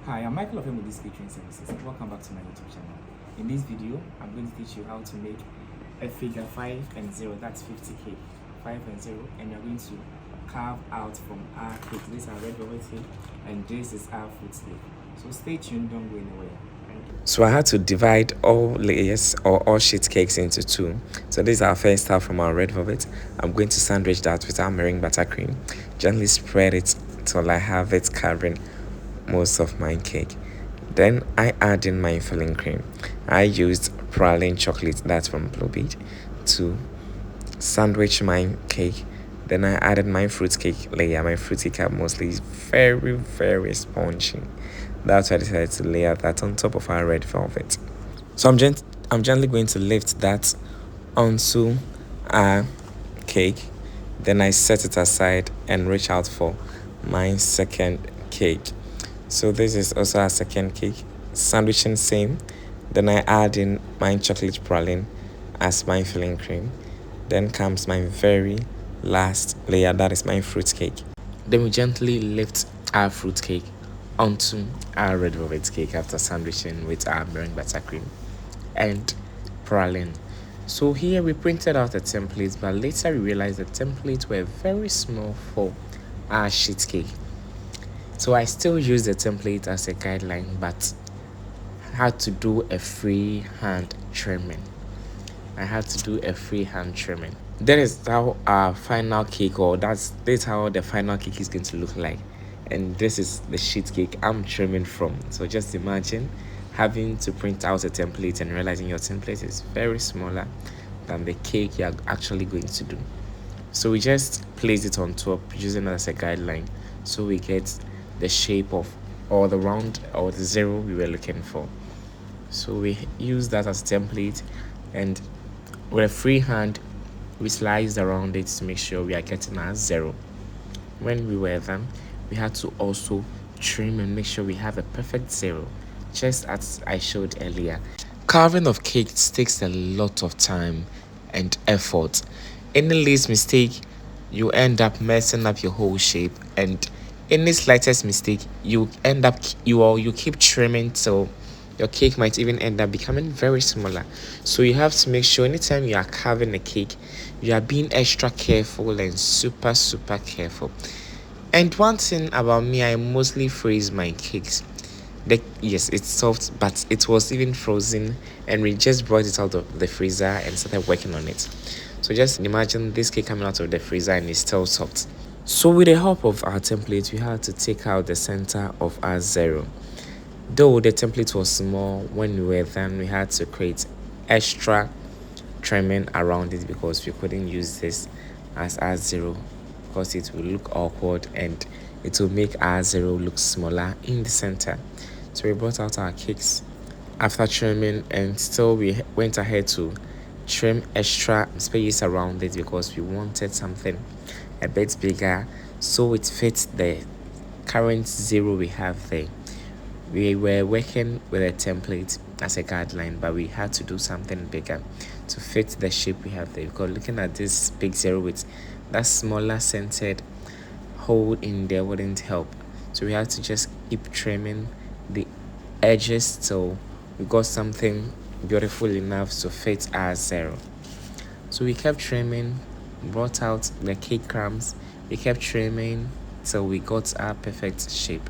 Hi, I'm Michael of M.O.D Catering Services. Welcome back to my YouTube channel. In this video, I'm going to teach you how to make a figure 5 and 0, that's 50k, 5 and 0, and you're going to carve out from our cake. This is our red velvet cake, and this is our fruit cake. So stay tuned, don't go anywhere. So I had to divide all layers or all sheet cakes into two. So this is our first half from our red velvet. I'm going to sandwich that with our meringue buttercream. Gently spread it till I have it covering most of my cake. Then I add in my filling cream. I used praline chocolate, that's from Bluebeat, to sandwich my cake. Then I added my fruit cake layer. My fruit cake are mostly very spongy. That's why I decided to layer that on top of our red velvet. So I'm gently going to lift that onto our cake. Then I set it aside and reach out for my second cake. So this is also our second cake. Sandwiching same. Then I add in my chocolate praline as my filling cream. Then comes my very last layer, that is my fruit cake. Then we gently lift our fruit cake onto our red velvet cake after sandwiching with our meringue buttercream and praline. So here we printed out the templates, but later we realized the templates were very small for our sheet cake. So I still use the template as a guideline, but had to do a freehand trimming. That is how our final cake, or that's how the final cake is going to look like. And this is the sheet cake I'm trimming from. So just imagine having to print out a template and realizing your template is very smaller than the cake you're actually going to do. So we just place it on top using it as a guideline, so we get the shape of, or the round or the zero we were looking for. So we use that as a template, and with a free hand we sliced around it to make sure we are getting our zero. When we were done, we had to also trim and make sure we have a perfect zero, just as I showed earlier. Carving of cakes takes a lot of time and effort. Any least mistake, you end up messing up your whole shape, and any slightest mistake, you end up you keep trimming till your cake might even end up becoming very smaller. So you have to make sure anytime you are carving a cake, you are being extra careful and super careful. And one thing about me, I mostly freeze my cakes. Yes, it's soft, but it was even frozen, and we just brought it out of the freezer and started working on it. So just imagine this cake coming out of the freezer and it's still soft. So with the help of our template, we had to take out the center of our zero. Though the template was small, when we were done, we had to create extra trimming around it because we couldn't use this as our zero, because it will look awkward and it will make our zero look smaller in the center. So we brought out our cakes after trimming, and still we went ahead to trim extra space around it because we wanted something a bit bigger so it fits the current zero we have there. We were working with a template as a guideline, but we had to do something bigger to fit the shape we have there, because looking at this big zero with that smaller centered hole in there wouldn't help. So we had to just keep trimming the edges till we got something beautiful enough to fit our zero. So we kept trimming, brought out the cake crumbs, we kept trimming till we got our perfect shape.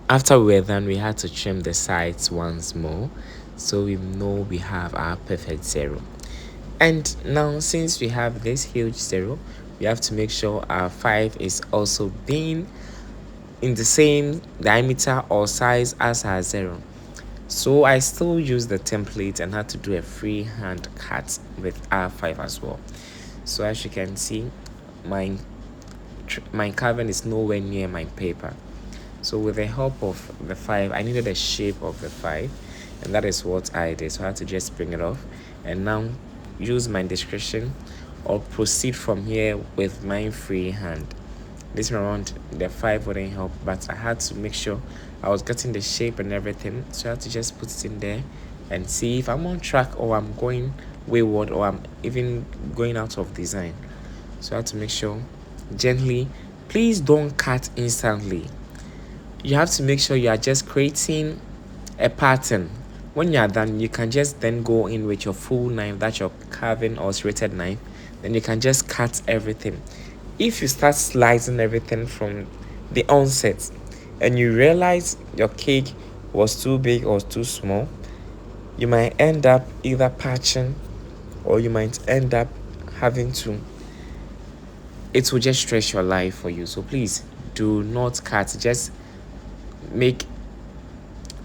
After we were done, we had to trim the sides once more so we know we have our perfect zero. And now, since we have this huge zero, we have to make sure our 5 is also being in the same diameter or size as our zero. So I still use the template and had to do a freehand cut with our 5 as well. So as you can see, my carving is nowhere near my paper. So with the help of the 5, I needed the shape of the 5, and that is what I did. So I had to just bring it off and now use my discretion or proceed from here with my free hand. This round the 5 wouldn't help, but I had to make sure I was getting the shape and everything. So I had to just put it in there and see if I'm on track or I'm going wayward or I'm even going out of design. So I had to make sure gently. Please don't cut instantly. you have to make sure you are just creating a pattern. When you are done, you can just then go in with your full knife, that's your carving or serrated knife. Then you can just cut everything. If you start slicing everything from the onset and you realize your cake was too big or too small, you might end up either patching or you might end up having to, it will just stress your life for you. So please do not cut, just make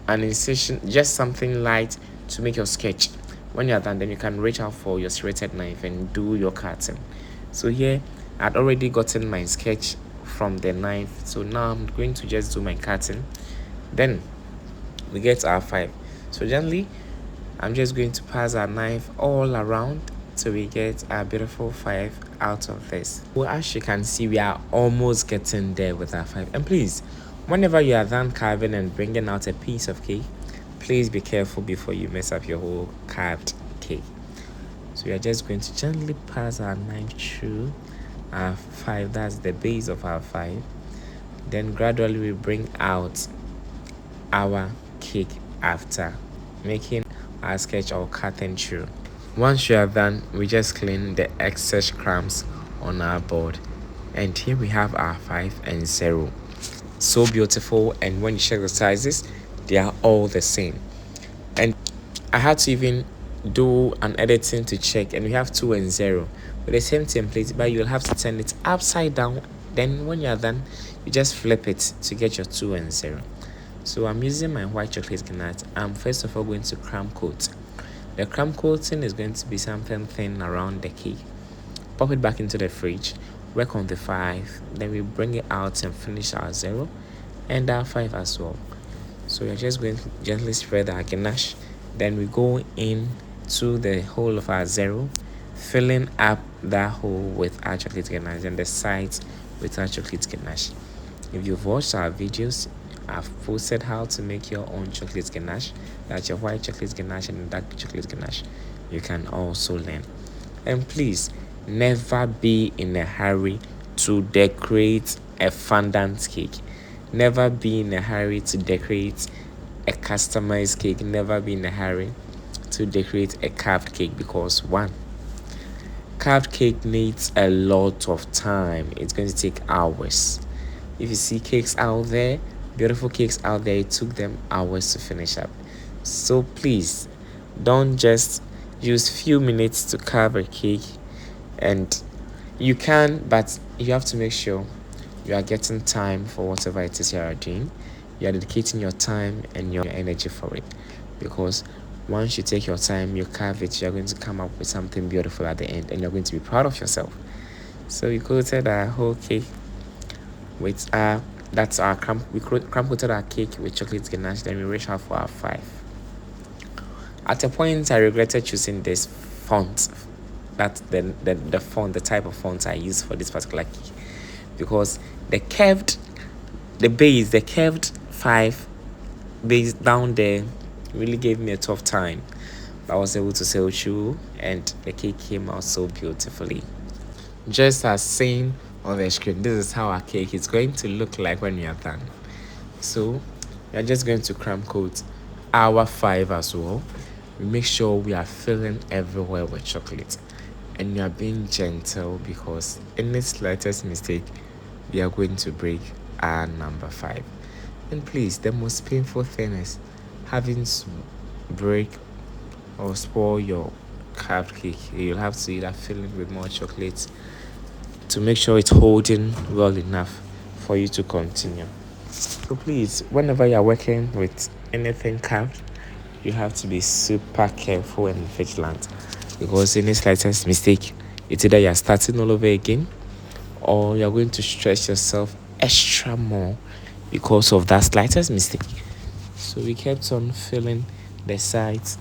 an incision, just something light to make your sketch. When you're done, then you can reach out for your serrated knife and do your cutting. So here I'd already gotten my sketch from the knife, so now I'm going to just do my cutting. Then we get our 5. So gently I'm just going to pass our knife all around till we get our beautiful 5 out of this. Well, as you can see, we are almost getting there with our 5. And please, whenever you are done carving and bringing out a piece of cake, please be careful before you mess up your whole carved cake. So we are just going to gently pass our knife through our 5. That's the base of our 5. Then gradually we bring out our cake after making our sketch or cutting through. Once you are done, we just clean the excess crumbs on our board, and here we have our 5 and 0. So beautiful, and when you check the sizes, they are all the same. And I had to even do an editing to check, and we have 2 and 0 with the same template, but you'll have to turn it upside down. Then when you're done, you just flip it to get your 2 and 0. So I'm using my white chocolate ganache. I'm first of all going to crumb coat. The crumb coating is going to be something thin around the cake. Pop it back into the fridge, work on the 5, then we bring it out and finish our 0 and our 5 as well. So we're just going to gently spread our ganache, then we go in to the hole of our 0, filling up that hole with our chocolate ganache and the sides with our chocolate ganache. If you've watched our videos, I've posted how to make your own chocolate ganache. That's your white chocolate ganache and dark chocolate ganache. You can also learn. And please, never be in a hurry to decorate a fondant cake. Never be in a hurry to decorate a customized cake. Never be in a hurry to decorate a carved cake, because one, carved cake needs a lot of time. It's going to take hours. If you see cakes out there, beautiful cakes out there, it took them hours to finish up. So please don't just use few minutes to carve a cake. And you can, but you have to make sure you are getting time for whatever it is you are doing. You are dedicating your time and your energy for it, because once you take your time, you carve it, you're going to come up with something beautiful at the end and you're going to be proud of yourself. So we coated our whole cake with that's our crumb. We crumb coated our cake with chocolate ganache. Then we reached out for our 5. At a point, I regretted choosing this font. That's the font, the type of font I use for this particular cake, because the curved 5 base down there really gave me a tough time. But I was able to sail through, and the cake came out so beautifully. Just as seen on the screen, this is how our cake is going to look like when we are done. So we are just going to crumb coat our 5 as well. We make sure we are filling everywhere with chocolate, and we are being gentle, because in the slightest mistake we are going to break our number 5. And please, the most painful thing is having to break or spoil your carved cake. You'll have to either fill it with more chocolate to make sure it's holding well enough for you to continue. So please, whenever you're working with anything carved, you have to be super careful and vigilant, because any slightest mistake, it's either you're starting all over again or you're going to stress yourself extra more because of that slightest mistake. So we kept on filling the sides,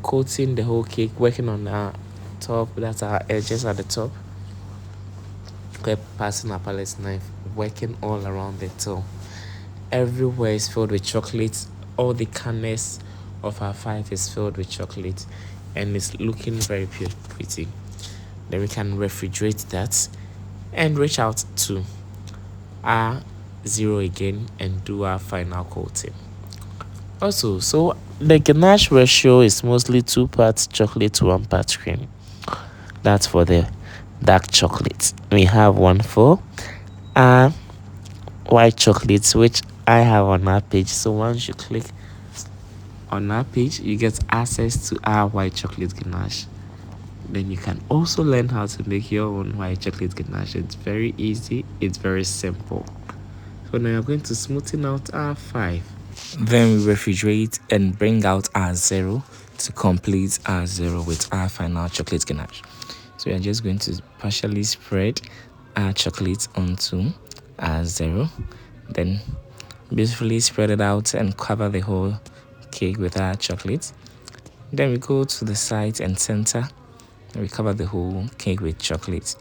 coating the whole cake, working on our top, that's our edges at the top. Kept passing our palette knife, working all around the top. Everywhere is filled with chocolate. All the corners of our 5 is filled with chocolate, and it's looking very pretty. Then we can refrigerate that and reach out to our 0 again and do our final coating. Also, so the ganache ratio is mostly 2 parts chocolate to 1 part cream. That's for the dark chocolate. We have one for white chocolates, which I have on our page. So once you click on our page, you get access to our white chocolate ganache. Then you can also learn how to make your own white chocolate ganache. It's very easy, it's very simple. So now you're going to smoothen out our 5. Then we refrigerate and bring out our 0 to complete our 0 with our final chocolate ganache. So we are just going to partially spread our chocolate onto our 0. Then beautifully spread it out and cover the whole cake with our chocolate. Then we go to the sides and center and we cover the whole cake with chocolate.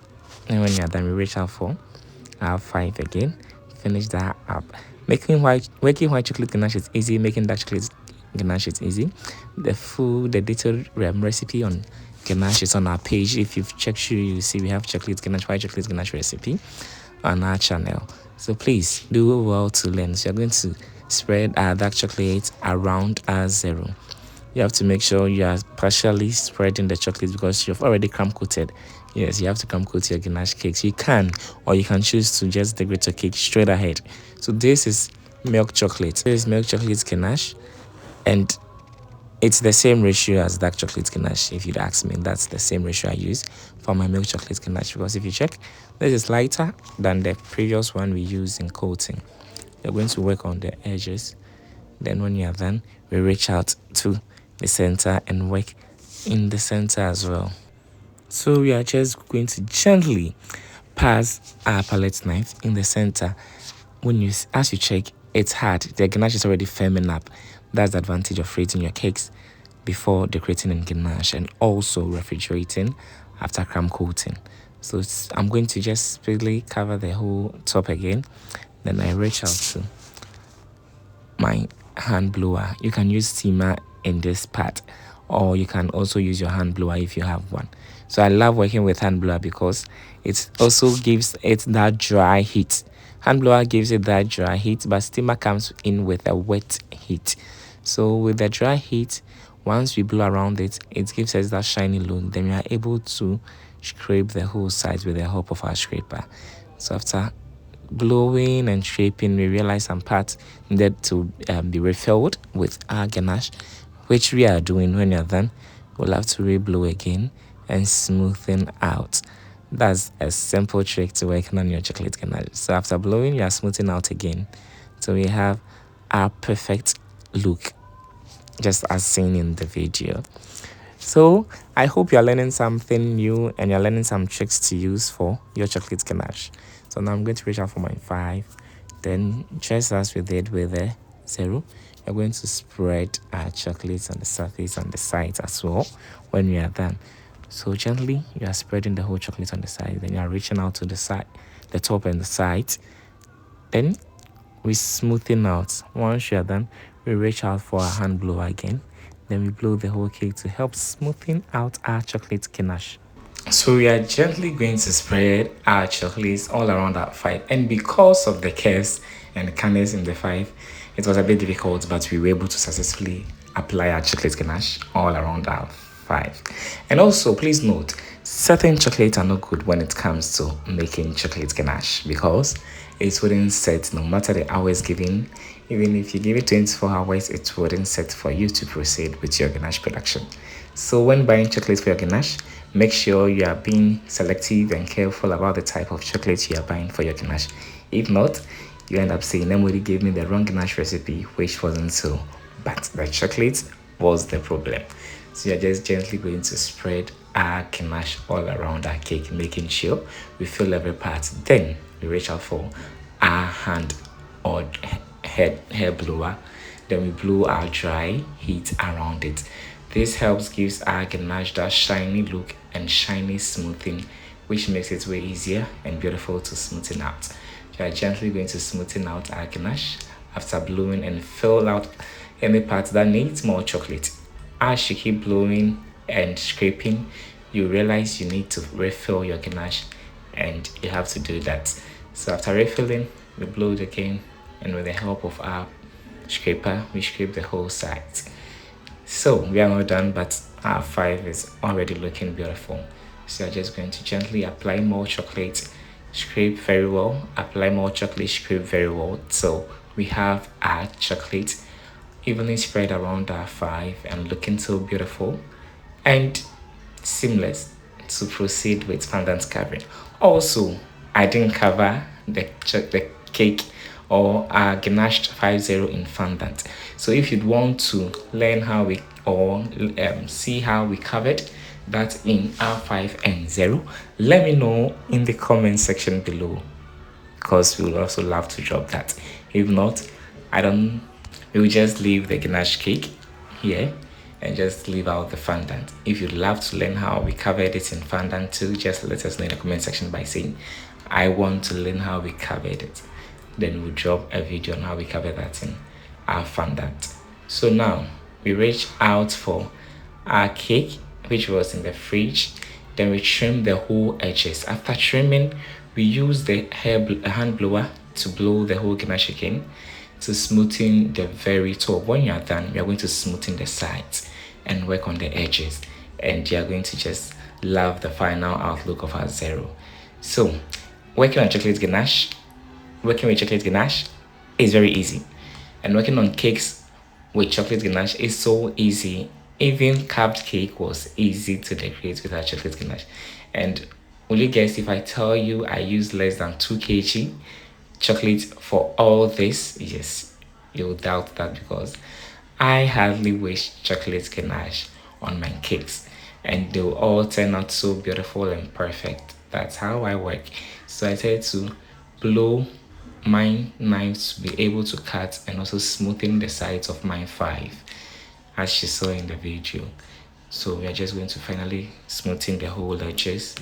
And when you're done, we reach out for our 5 again. Finish that up. Making white chocolate ganache is easy. Making dark chocolate ganache is easy. The detailed recipe on ganache is on our page. If you've checked through, you see we have white chocolate ganache recipe on our channel. So please do well to learn. So you're going to spread our dark chocolate around our 0. You have to make sure you are partially spreading the chocolate because you've already crumb coated. Yes, you have to crumb coat your ganache cakes. You can, or you can choose to just decorate your cake straight ahead. So this is milk chocolate. This is milk chocolate ganache, and it's the same ratio as dark chocolate ganache. If you'd ask me, that's the same ratio I use for my milk chocolate ganache because if you check, this is lighter than the previous one we used in coating. You're going to work on the edges. Then when you are done, we reach out to the center and work in the center as well. So we are just going to gently pass our palette knife in the center. As you check, it's hard. The ganache is already firming up. That's the advantage of rating your cakes before decorating in ganache and also refrigerating after crumb coating. So I'm going to just speedily cover the whole top again. Then I reach out to my hand blower. You can use steamer in this part, or you can also use your hand blower if you have one. So I love working with hand blower because it also gives it that dry heat. Hand blower gives it that dry heat, but steamer comes in with a wet heat. So with the dry heat, once we blow around it, it gives us that shiny look. Then we are able to scrape the whole sides with the help of our scraper. So after blowing and shaping, we realize some parts needed to be refilled with our ganache, which we are doing. When you're done, we'll have to re-blow again and smoothen out. That's a simple trick to working on your chocolate ganache. So after blowing, you are smoothing out again. So we have our perfect look, just as seen in the video. So I hope you're learning something new and you're learning some tricks to use for your chocolate ganache. So now I'm going to reach out for my 5. Then just as we did with the 0, you're going to spread our chocolates on the surface on the sides as well when we are done. So gently you are spreading the whole chocolate on the side. Then you are reaching out to the side, the top and the sides. Then we smoothing out. Once you are done, we reach out for our hand blower again. Then we blow the whole cake to help smoothing out our chocolate ganache. So we are gently going to spread our chocolates all around our 5. And because of the curves and the corners in the 5, it was a bit difficult, but we were able to successfully apply our chocolate ganache all around our 5. And also, please note, certain chocolates are not good when it comes to making chocolate ganache because it wouldn't set no matter the hours given. Even if you give it 24 hours, it wouldn't set for you to proceed with your ganache production. So when buying chocolate for your ganache, make sure you are being selective and careful about the type of chocolate you are buying for your ganache. If not, you end up saying, M.O.D gave me the wrong ganache recipe, which wasn't so. But the chocolate was the problem. So you're just gently going to spread our ganache all around our cake, making sure we fill every part. Then we reach out for our hand or hair blower. Then we blow our dry heat around it. This helps gives our ganache that shiny look and shiny smoothing, which makes it way easier and beautiful to smoothen out. You are gently going to smoothen out our ganache after blowing and fill out any part that needs more chocolate. As you keep blowing and scraping, you realize you need to refill your ganache, and you have to do that. So after refilling, we blow it again, and with the help of our scraper, we scrape the whole sides. So we are not done, but our 5 is already looking beautiful. So I'm just going to gently apply more chocolate, scrape very well, apply more chocolate, scrape very well. So we have our chocolate evenly spread around our 5 and looking so beautiful and seamless to proceed with fondant carving. Also, I didn't cover the cake or Ganache 50 in fondant. So if you'd want to learn how we or see how we covered that in R5 and 0, let me know in the comment section below, because we would also love to drop that. If not, we will just leave the ganache cake here and just leave out the fondant. If you'd love to learn how we covered it in fondant too, just let us know in the comment section by saying, I want to learn how we covered it. Then we'll drop a video on how we cover that in our fondant. So now we reach out for our cake, which was in the fridge. Then we trim the whole edges. After trimming, we use the hand blower to blow the whole ganache in to smoothen the very top. When you are done, we are going to smoothen the sides and work on the edges, and you are going to just love the final outlook of our 0. So working with chocolate ganache is very easy, and working on cakes with chocolate ganache is so easy. Even carved cake was easy to decorate with our chocolate ganache. And will you guess if I tell you I used less than 2 kg chocolate for all this? Yes, you'll doubt that, because I hardly waste chocolate ganache on my cakes, and they'll all turn out so beautiful and perfect. That's how I work. So I try to blow my knives to be able to cut and also smoothen the sides of my 5, as you saw in the video. So we are just going to finally smoothen the whole edges,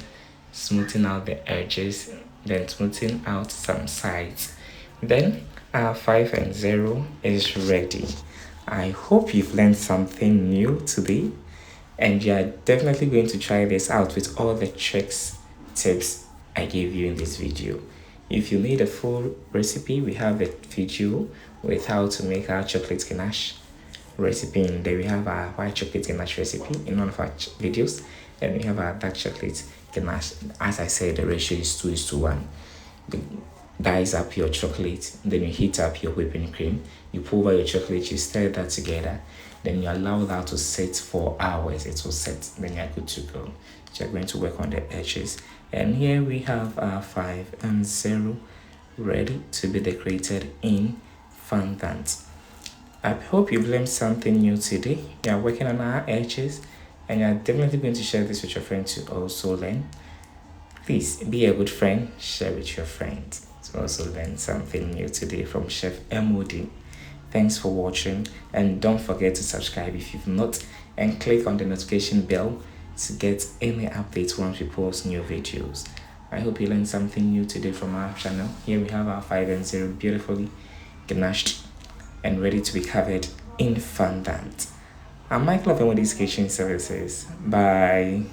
smoothing out the edges, then smoothing out some sides. Then our 5 and 0 is ready. I hope you've learned something new today, and you are definitely going to try this out with all the tricks, tips I gave you in this video. If you need a full recipe, we have a video with how to make our chocolate ganache recipe. In there we have our white chocolate ganache recipe in one of our videos, and we have our dark chocolate ganache. As I said, the ratio is 2:1. You dice up your chocolate, then you heat up your whipping cream, you pour over your chocolate, you stir that together, then you allow that to set for hours. It will set, then you're good to go. So you're going to work on the edges, and here we have our 5 and 0 ready to be decorated in fondant. I hope you've learned something new today. You are working on our edges, and you are definitely going to share this with your friends to also learn. Please be a good friend, share with your friends to also learn something new today from Chef M.O.D. Thanks for watching, and don't forget to subscribe if you've not, and click on the notification bell to get any updates once we post new videos. I hope you learned something new today from our channel. Here we have our 5 and 0 beautifully ganached and ready to be covered in fondant. I'm Michael of M.O.D's Kitchen Services. Bye.